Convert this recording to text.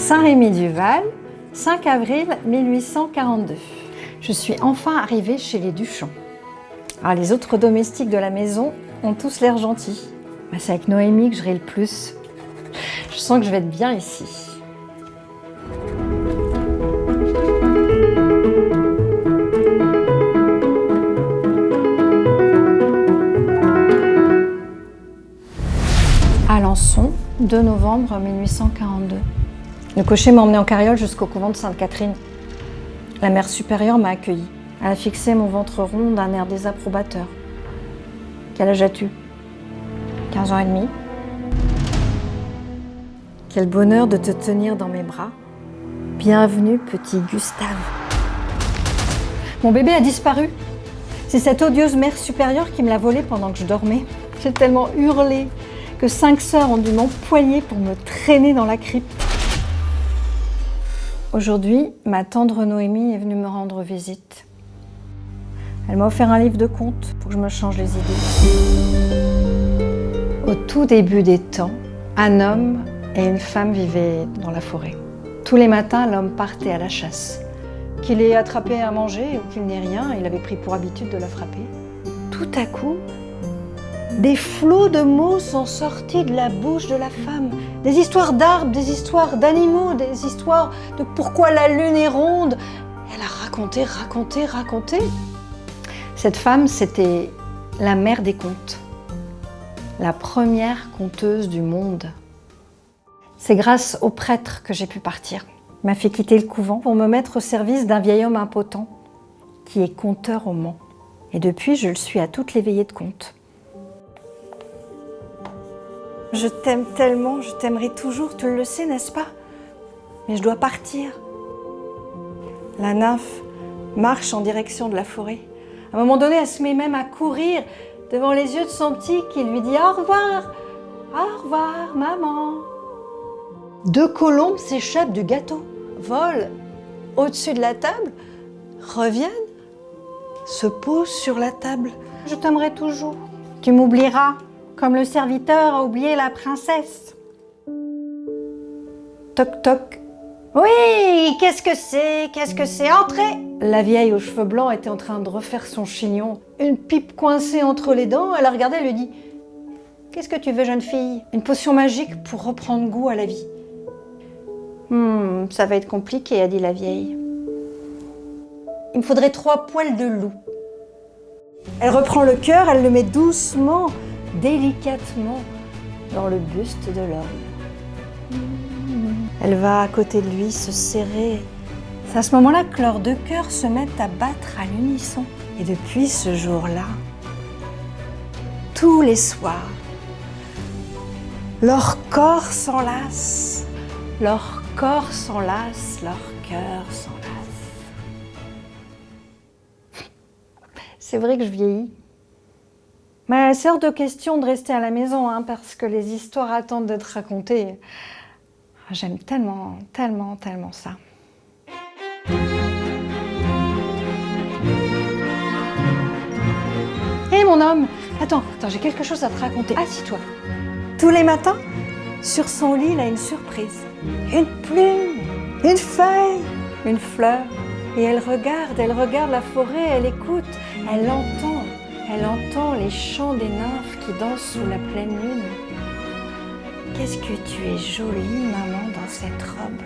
Saint-Rémy-du-Val, 5 avril 1842. Je suis enfin arrivée chez les Duchamp. Alors, les autres domestiques de la maison ont tous l'air gentils. C'est avec Noémie que je ris le plus. Je sens que je vais être bien ici. Alençon, 2 novembre 1842. Le cocher m'a emmené en carriole jusqu'au couvent de Sainte-Catherine. La mère supérieure m'a accueillie. Elle a fixé mon ventre rond d'un air désapprobateur. Quel âge as-tu ? 15 ans et demi. Quel bonheur de te tenir dans mes bras. Bienvenue, petit Gustave. Mon bébé a disparu. C'est cette odieuse mère supérieure qui me l'a volé pendant que je dormais. J'ai tellement hurlé que 5 sœurs ont dû m'empoigner pour me traîner dans la crypte. Aujourd'hui, ma tendre Noémie est venue me rendre visite. Elle m'a offert un livre de contes pour que je me change les idées. Au tout début des temps, un homme et une femme vivaient dans la forêt. Tous les matins, l'homme partait à la chasse. Qu'il ait attrapé à manger ou qu'il n'ait rien, il avait pris pour habitude de la frapper. Tout à coup, des flots de mots sont sortis de la bouche de la femme. Des histoires d'arbres, des histoires d'animaux, des histoires de pourquoi la lune est ronde. Elle a raconté. Cette femme, c'était la mère des contes. La première conteuse du monde. C'est grâce au prêtre que j'ai pu partir. Il m'a fait quitter le couvent pour me mettre au service d'un vieil homme impotent qui est conteur au Mans. Et depuis, je le suis à toutes les veillées de contes. Je t'aime tellement, je t'aimerai toujours, tu le sais, n'est-ce pas? Mais je dois partir. La nymphe marche en direction de la forêt. À un moment donné, elle se met même à courir devant les yeux de son petit qui lui dit « Au revoir, maman ». 2 colombes s'échappent du gâteau, volent au-dessus de la table, reviennent, se posent sur la table. « Je t'aimerai toujours, tu m'oublieras. » Comme le serviteur a oublié la princesse. Toc toc. Oui, qu'est-ce que c'est? Entrez! La vieille aux cheveux blancs était en train de refaire son chignon. Une pipe coincée entre les dents, elle a regardé, elle lui dit « Qu'est-ce que tu veux, jeune fille? Une potion magique pour reprendre goût à la vie. » Ça va être compliqué, a dit la vieille. Il me faudrait 3 poils de loup. Elle reprend le cœur, elle le met doucement, délicatement dans le buste de l'homme. Elle va à côté de lui se serrer. C'est à ce moment-là que leurs 2 cœurs se mettent à battre à l'unisson. Et depuis ce jour-là, tous les soirs, leurs corps s'enlacent, leurs corps s'enlacent, leurs cœurs s'enlacent. C'est vrai que je vieillis. Mais c'est hors de question de rester à la maison, parce que les histoires attendent d'être racontées. J'aime tellement ça. Hé mon homme, attends, j'ai quelque chose à te raconter. Assis-toi. Tous les matins, sur son lit, il a une surprise. Une plume, une feuille, une fleur. Et elle regarde la forêt, elle écoute, elle entend les chants des nymphes qui dansent sous la pleine lune. Qu'est-ce que tu es jolie, maman, dans cette robe.